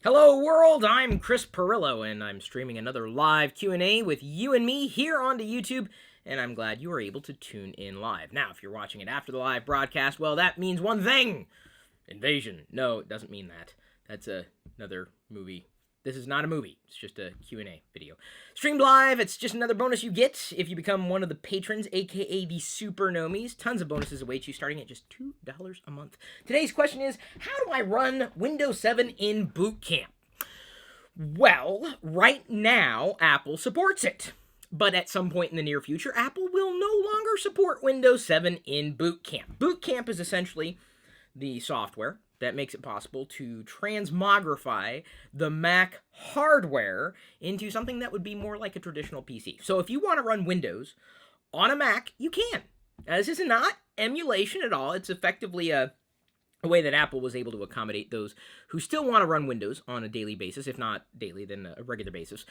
Hello world, I'm Chris Pirillo and I'm streaming another live Q&A with you and me here onto YouTube, and I'm glad you were able to tune in live. Now, if you're watching it after the live broadcast, well, that means one thing. Invasion. No, it doesn't mean that. That's another movie. This is not a movie. It's just a Q&A video. Streamed live, it's just another bonus you get if you become one of the patrons, aka the Super Nomies. Tons of bonuses await you starting at just $2 a month. Today's question is, how do I run Windows 7 in boot camp? Well, right now, Apple supports it. But at some point in the near future, Apple will no longer support Windows 7 in Boot Camp. Boot Camp is essentially the software that makes it possible to transmogrify the Mac hardware into something that would be more like a traditional PC. So if you want to run Windows on a Mac, you can. This is not emulation at all. It's effectively a way that Apple was able to accommodate those who still want to run Windows on a daily basis, if not daily, then a regular basis.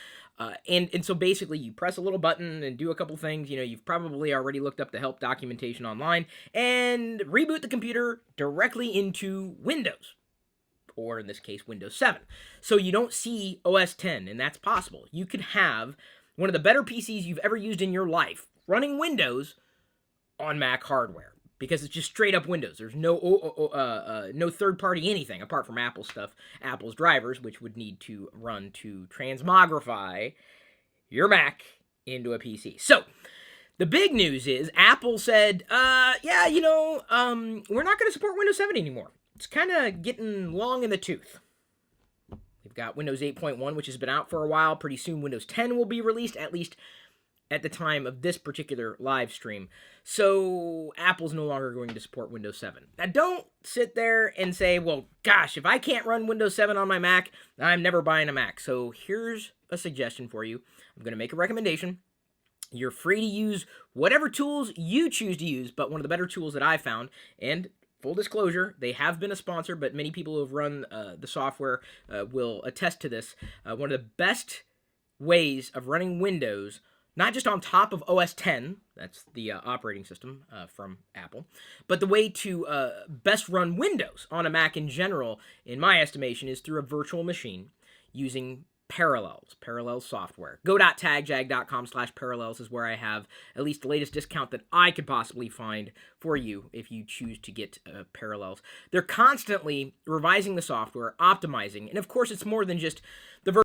And so basically, you press a little button and do a couple things. You know, you've probably already looked up the help documentation online and reboot the computer directly into Windows, or in this case, Windows 7. So you don't see OS 10, and that's possible. You could have one of the better PCs you've ever used in your life running Windows on Mac hardware, because it's just straight up Windows. There's no third party anything apart from Apple stuff, Apple's drivers, which would need to run to transmogrify your Mac into a PC. So the big news is Apple said, we're not going to support Windows 7 anymore. It's kind of getting long in the tooth. They've got Windows 8.1, which has been out for a while. Pretty soon Windows 10 will be released, at least at the time of this particular live stream. So Apple's no longer going to support Windows 7. Now, don't sit there and say, well, gosh, if I can't run Windows 7 on my Mac, I'm never buying a Mac. So here's a suggestion for you. I'm going to make a recommendation. You're free to use whatever tools you choose to use, but one of the better tools that I found, and full disclosure, they have been a sponsor, but many people who have run the software will attest to this. One of the best ways of running Windows, not just on top of OS 10, that's the operating system from Apple, but the way to best run Windows on a Mac in general, in my estimation, is through a virtual machine using Parallels software. Go.tagjag.com/parallels is where I have at least the latest discount that I could possibly find for you if you choose to get Parallels. They're constantly revising the software, optimizing, and of course it's more than just the virtual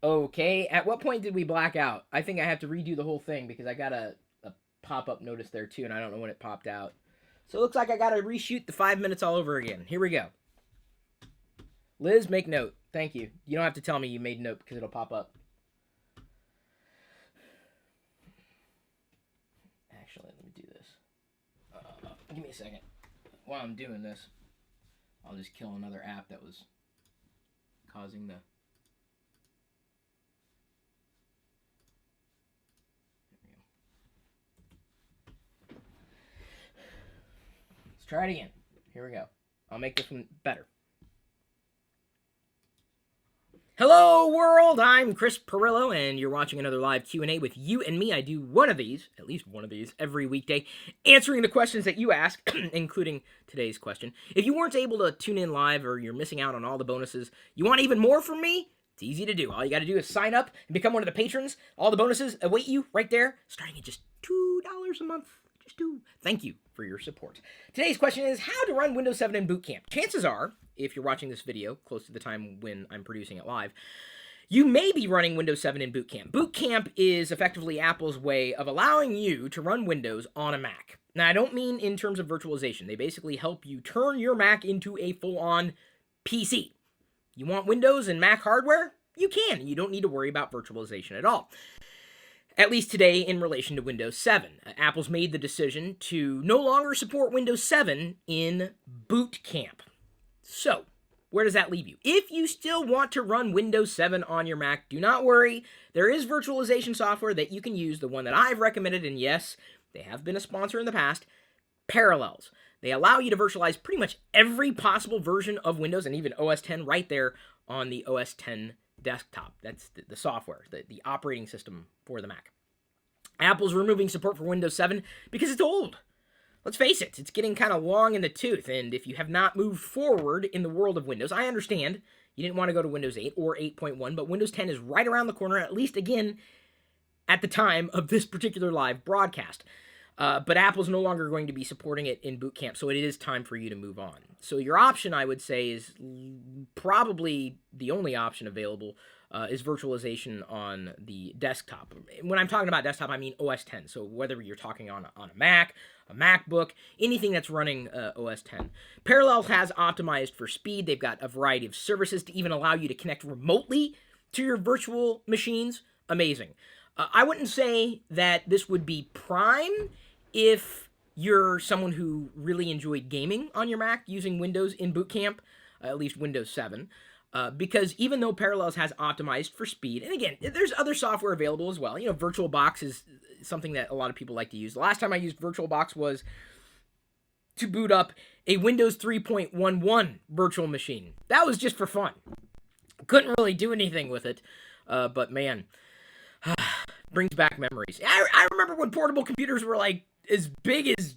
Okay, at what point did we black out? I think I have to redo the whole thing because I got a pop-up notice there too, and I don't know when it popped out. So it looks like I gotta reshoot the 5 minutes all over again. Here we go. Liz, make note. Thank you. You don't have to tell me you made note because it'll pop up. Actually, let me do this. Give me a second. While I'm doing this, I'll just kill another app that was causing the... Let's try it again. Here we go. I'll make this one better. Hello world, I'm Chris Pirillo, and you're watching another live Q&A with you and me. I do one of these, at least one of these, every weekday, answering the questions that you ask, including today's question. If you weren't able to tune in live or you're missing out on all the bonuses, you want even more from me? It's easy to do. All you got to do is sign up and become one of the patrons. All the bonuses await you right there, starting at just $2 a month. Just do. Thank you for your support. Today's question is how to run Windows 7 in Boot Camp. Chances are, if you're watching this video close to the time when I'm producing it live, you may be running Windows 7 in Boot Camp. Boot Camp is effectively Apple's way of allowing you to run Windows on a Mac. Now, I don't mean in terms of virtualization. They basically help you turn your Mac into a full-on PC. You want Windows and Mac hardware? You can. You don't need to worry about virtualization at all. At least today in relation to Windows 7. Apple's made the decision to no longer support Windows 7 in Boot Camp. So, where does that leave you? If you still want to run Windows 7 on your Mac, do not worry. There is virtualization software that you can use, the one that I've recommended, and yes, they have been a sponsor in the past, Parallels. They allow you to virtualize pretty much every possible version of Windows and even OS X right there on the OS X desktop. That's the software, the operating system for the Mac. Apple's removing support for Windows 7 because it's old. Let's face it, it's getting kind of long in the tooth, and if you have not moved forward in the world of Windows, I understand you didn't want to go to Windows 8 or 8.1, but Windows 10 is right around the corner, at least again, at the time of this particular live broadcast. But Apple's no longer going to be supporting it in Boot Camp, so it is time for you to move on. So your option, I would say, is probably the only option available is virtualization on the desktop. When I'm talking about desktop, I mean OS X. So whether you're talking on a Mac, a MacBook, anything that's running OS X. Parallels has optimized for speed. They've got a variety of services to even allow you to connect remotely to your virtual machines. Amazing. I wouldn't say that this would be prime if you're someone who really enjoyed gaming on your Mac using Windows in Boot Camp, at least Windows 7, because even though Parallels has optimized for speed, and again, there's other software available as well. You know, VirtualBox is something that a lot of people like to use. The last time I used VirtualBox was to boot up a Windows 3.11 virtual machine. That was just for fun. Couldn't really do anything with it, but man, brings back memories. I remember when portable computers were like as big as,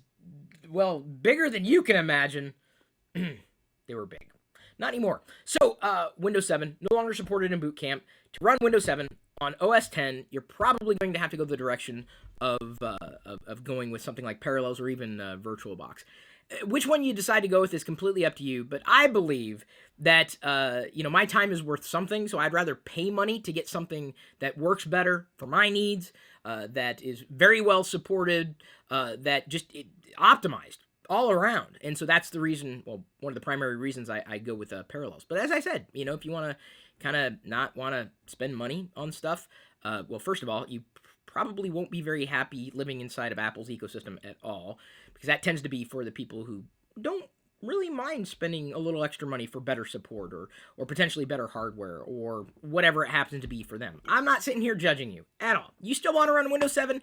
well, bigger than you can imagine. They were big. Not anymore. So, Windows 7, no longer supported in Boot Camp. To run Windows 7 on OS X, you're probably going to have to go the direction of going with something like Parallels or even VirtualBox. Which one you decide to go with is completely up to you, but I believe that, my time is worth something, so I'd rather pay money to get something that works better for my needs, that is very well supported, that just optimized all around. And so that's the reason, well, one of the primary reasons I go with Parallels. But as I said, if you want to kind of not want to spend money on stuff, well, first of all, you probably won't be very happy living inside of Apple's ecosystem at all, because that tends to be for the people who don't really mind spending a little extra money for better support or potentially better hardware or whatever it happens to be for them. I'm not sitting here judging you at all. You still want to run Windows 7?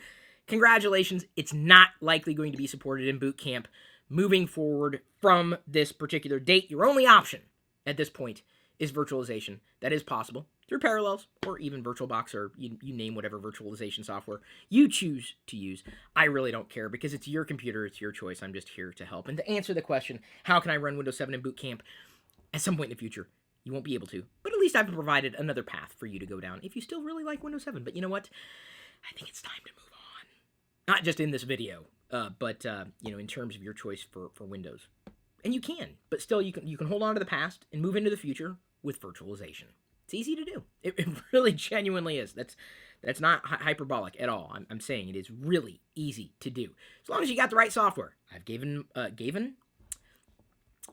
Congratulations. It's not likely going to be supported in Boot Camp moving forward from this particular date. Your only option at this point is virtualization. That is possible through Parallels or even VirtualBox, or you name whatever virtualization software you choose to use. I really don't care because it's your computer, it's your choice. I'm just here to help. And to answer the question, how can I run Windows 7 in Boot Camp? At some point in the future, you won't be able to, but at least I've provided another path for you to go down if you still really like Windows 7. But you know what? I think it's time to move on. Not just in this video, but in terms of your choice for Windows. And you can, but still you can hold on to the past and move into the future with virtualization. It's easy to do. It really genuinely is. That's not hyperbolic at all. I'm saying it is really easy to do. As long as you got the right software.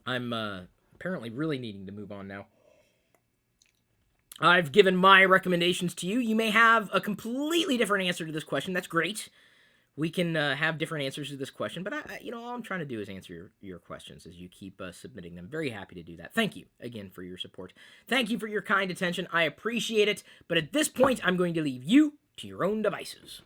I'm apparently really needing to move on now. I've given my recommendations to you. You may have a completely different answer to this question. That's great. We can have different answers to this question, but all I'm trying to do is answer your questions as you keep submitting them. Very happy to do that. Thank you again for your support. Thank you for your kind attention. I appreciate it. But at this point, I'm going to leave you to your own devices.